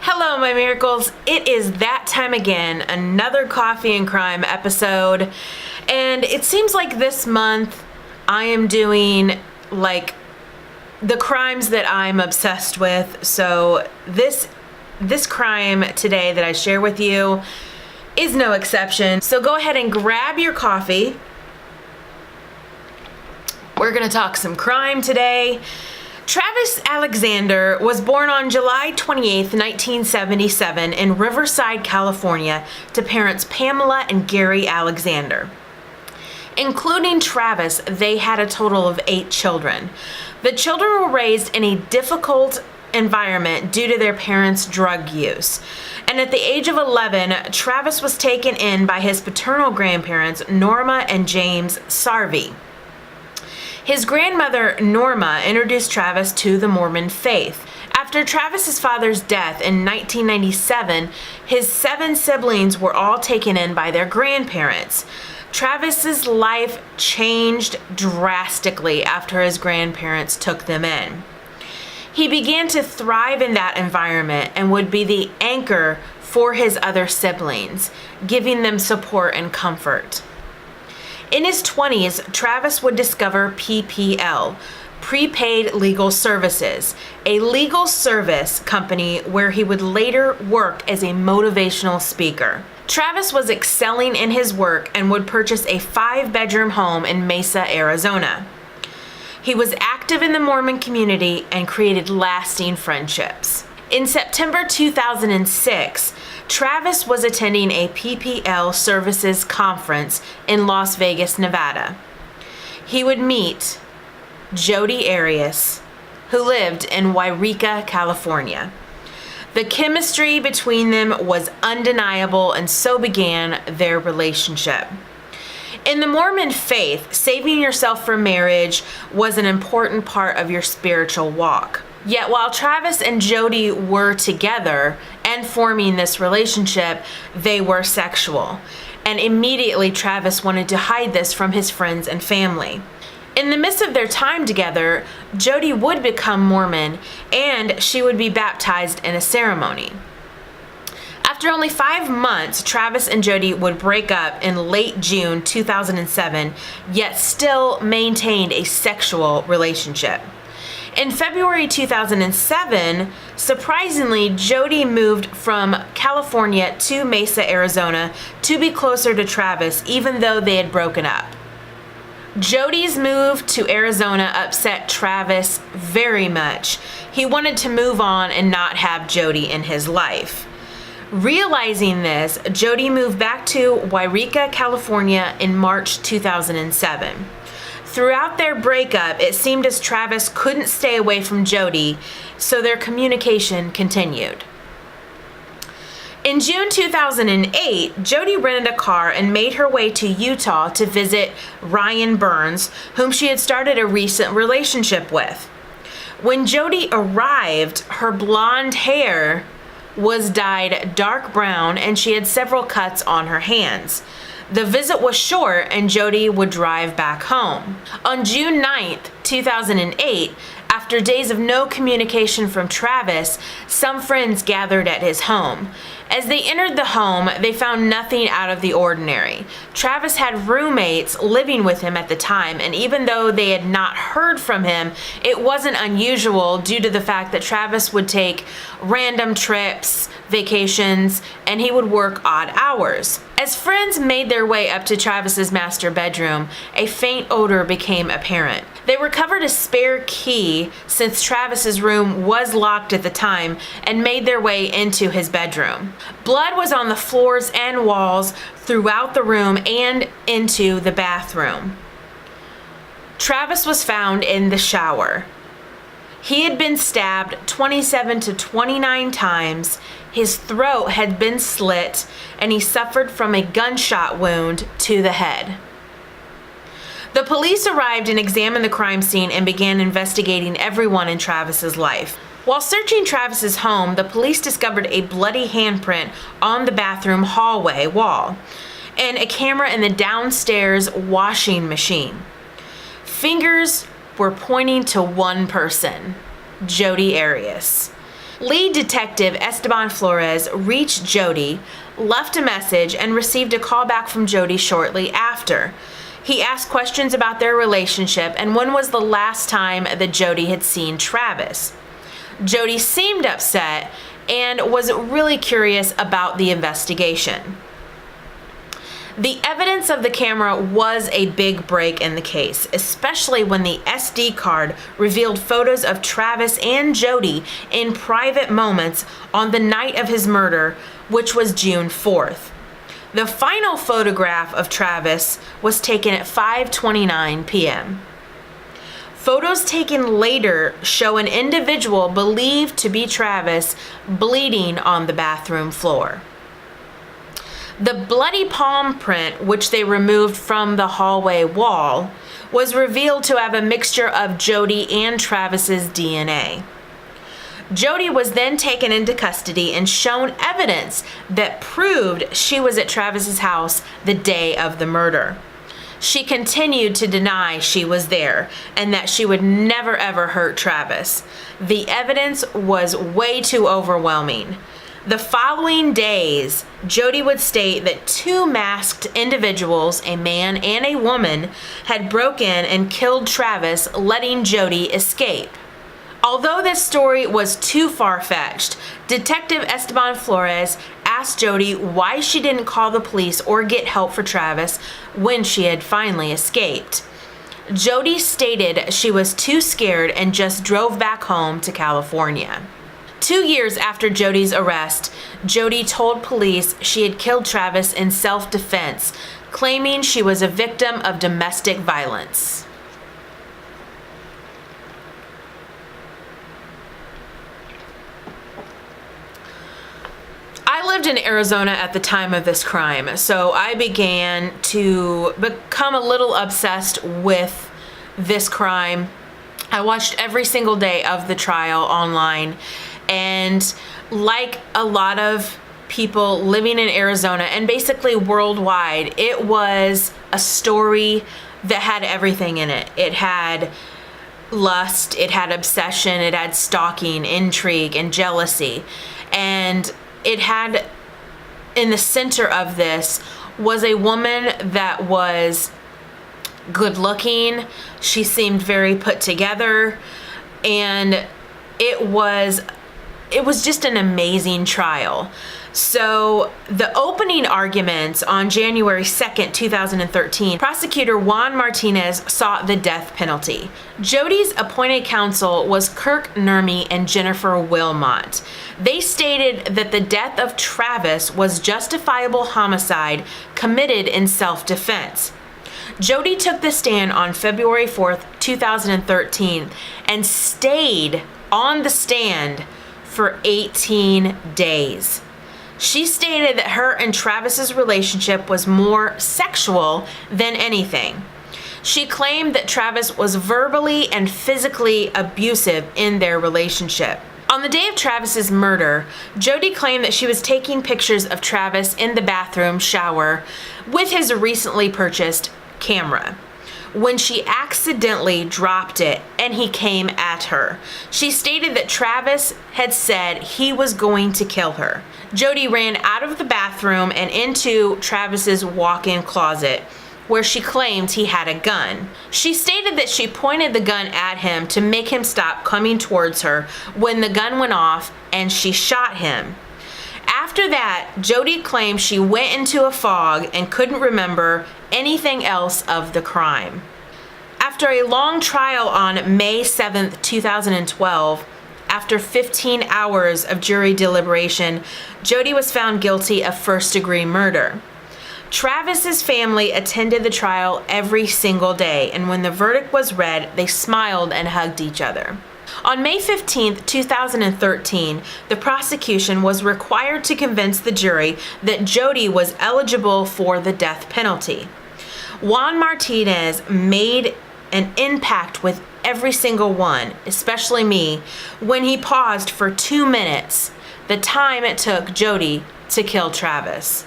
Hello, my miracles. It is that time again, another Coffee and Crime episode. And it seems like this month I am doing like the crimes that I'm obsessed with. So this crime today that I share with you is no exception. So go ahead and grab your coffee. We're gonna talk some crime today. Travis Alexander was born on July 28th, 1977 in Riverside, California to parents Pamela and Gary Alexander. Including Travis, they had a total of 8 children. The children were raised in a difficult environment due to their parents' drug use. And at the age of 11, Travis was taken in by his paternal grandparents, Norma and James Sarvey. His grandmother, Norma, introduced Travis to the Mormon faith. After Travis's father's death in 1997, his 7 siblings were all taken in by their grandparents. Travis's life changed drastically after his grandparents took them in. He began to thrive in that environment and would be the anchor for his other siblings, giving them support and comfort. In his 20s, Travis would discover PPL, Prepaid Legal Services, a legal service company where he would later work as a motivational speaker. Travis was excelling in his work and would purchase a 5-bedroom home in Mesa, Arizona. He was active in the Mormon community and created lasting friendships. In September 2006, Travis was attending a PPL Services conference in Las Vegas, Nevada. He would meet Jodi Arias, who lived in Yreka, California. The chemistry between them was undeniable, and so began their relationship. In the Mormon faith, saving yourself for marriage was an important part of your spiritual walk. Yet while Travis and Jodi were together and forming this relationship, they were sexual. And immediately Travis wanted to hide this from his friends and family. In the midst of their time together, Jodi would become Mormon and she would be baptized in a ceremony. After only 5 months, Travis and Jodi would break up in late June 2007, yet still maintained a sexual relationship. In February 2007, surprisingly, Jodi moved from California to Mesa, Arizona to be closer to Travis, even though they had broken up. Jodi's move to Arizona upset Travis very much. He wanted to move on and not have Jodi in his life. Realizing this, Jodi moved back to Yreka, California in March 2007. Throughout their breakup, it seemed as Travis couldn't stay away from Jodi, so their communication continued. In June 2008, Jodi rented a car and made her way to Utah to visit Ryan Burns, whom she had started a recent relationship with. When Jodi arrived, her blonde hair was dyed dark brown and she had several cuts on her hands. The visit was short and Jodi would drive back home. On June 9th, 2008, after days of no communication from Travis, some friends gathered at his home. As they entered the home, they found nothing out of the ordinary. Travis had roommates living with him at the time, and even though they had not heard from him, it wasn't unusual due to the fact that Travis would take random trips, vacations, and he would work odd hours. As friends made their way up to Travis's master bedroom, a faint odor became apparent. They recovered a spare key, since Travis's room was locked at the time, and made their way into his bedroom. Blood was on the floors and walls throughout the room and into the bathroom. Travis was found in the shower. He had been stabbed 27 to 29 times, his throat had been slit, and he suffered from a gunshot wound to the head. The police arrived and examined the crime scene and began investigating everyone in Travis's life. While searching Travis's home, the police discovered a bloody handprint on the bathroom hallway wall and a camera in the downstairs washing machine. Fingers were pointing to one person, Jodi Arias. Lead detective Esteban Flores reached Jodi, left a message, and received a call back from Jodi shortly after. He asked questions about their relationship and when was the last time that Jodi had seen Travis. Jodi seemed upset and was really curious about the investigation. The evidence of the camera was a big break in the case, especially when the SD card revealed photos of Travis and Jodi in private moments on the night of his murder, which was June 4th. The final photograph of Travis was taken at 5:29 p.m. Photos taken later show an individual believed to be Travis bleeding on the bathroom floor. The bloody palm print, which they removed from the hallway wall, was revealed to have a mixture of Jodi and Travis's DNA. Jodi was then taken into custody and shown evidence that proved she was at Travis's house the day of the murder. She continued to deny she was there and that she would never ever hurt Travis. The evidence was way too overwhelming. The following days, Jodi would state that two masked individuals, a man and a woman, had broken and killed Travis, letting Jodi escape. Although this story was too far-fetched, Detective Esteban Flores asked Jodi why she didn't call the police or get help for Travis when she had finally escaped. Jodi stated she was too scared and just drove back home to California. 2 years after Jodi's arrest, Jodi told police she had killed Travis in self-defense, claiming she was a victim of domestic violence. I lived in Arizona at the time of this crime, so I began to become a little obsessed with this crime. I watched every single day of the trial online, and like a lot of people living in Arizona and basically worldwide, it was a story that had everything in it. It had lust, it had obsession, it had stalking, intrigue, and jealousy. And it had, in the center of this, was a woman that was good looking. She seemed very put together, and it was just an amazing trial. So the opening arguments on January 2nd, 2013, prosecutor Juan Martinez sought the death penalty. Jodi's appointed counsel was Kirk Nurmi and Jennifer Wilmot. They stated that the death of Travis was justifiable homicide committed in self-defense. Jodi took the stand on February 4th, 2013, and stayed on the stand for 18 days. She stated that her and Travis's relationship was more sexual than anything. She claimed that Travis was verbally and physically abusive in their relationship. On the day of Travis's murder, Jodi claimed that she was taking pictures of Travis in the bathroom shower with his recently purchased camera when she accidentally dropped it and he came at her. She stated that Travis had said he was going to kill her. Jodi ran out of the bathroom and into Travis's walk-in closet, where she claimed he had a gun. She stated that she pointed the gun at him to make him stop coming towards her when the gun went off and she shot him. After that, Jodi claimed she went into a fog and couldn't remember anything else of the crime. After a long trial on May 7th, 2012, after 15 hours of jury deliberation, Jodi was found guilty of first-degree murder. Travis's family attended the trial every single day, and when the verdict was read, they smiled and hugged each other. On May 15th, 2013, the prosecution was required to convince the jury that Jodi was eligible for the death penalty. Juan Martinez made an impact with every single one, especially me, when he paused for 2 minutes, the time it took Jodi to kill Travis.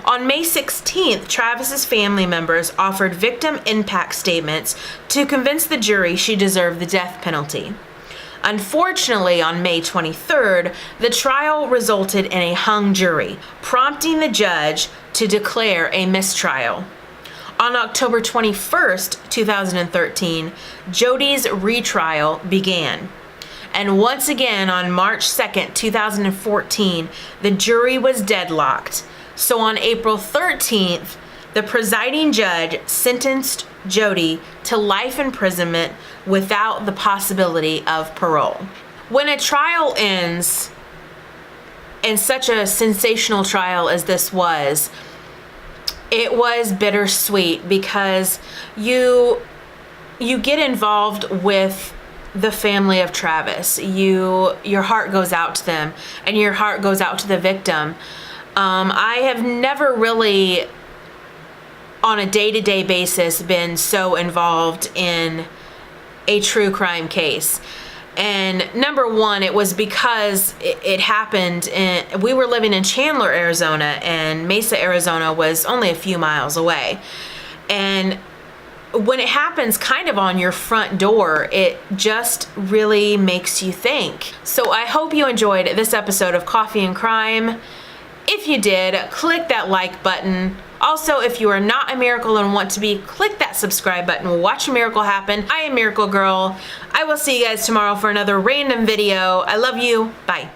On May 16th, Travis's family members offered victim impact statements to convince the jury she deserved the death penalty. Unfortunately, on May 23rd, the trial resulted in a hung jury, prompting the judge to declare a mistrial. On October 21st, 2013, Jodi's retrial began. And once again, on March 2nd, 2014, the jury was deadlocked. So on April 13th, the presiding judge sentenced Jodi to life imprisonment without the possibility of parole. When a trial ends, and such a sensational trial as this was, it was bittersweet because you get involved with the family of Travis. Your heart goes out to them, and your heart goes out to the victim. I have never really, on a day-to-day basis, been so involved in a true crime case. And number one, it was because it happened we were living in Chandler, Arizona, and Mesa, Arizona was only a few miles away. And when it happens kind of on your front door, it just really makes you think. So I hope you enjoyed this episode of Coffee and Crime. If you did, click that like button. Also, if you are not a miracle and want to be, click that subscribe button. Watch a miracle happen. I am Miracle Girl. I will see you guys tomorrow for another random video. I love you. Bye.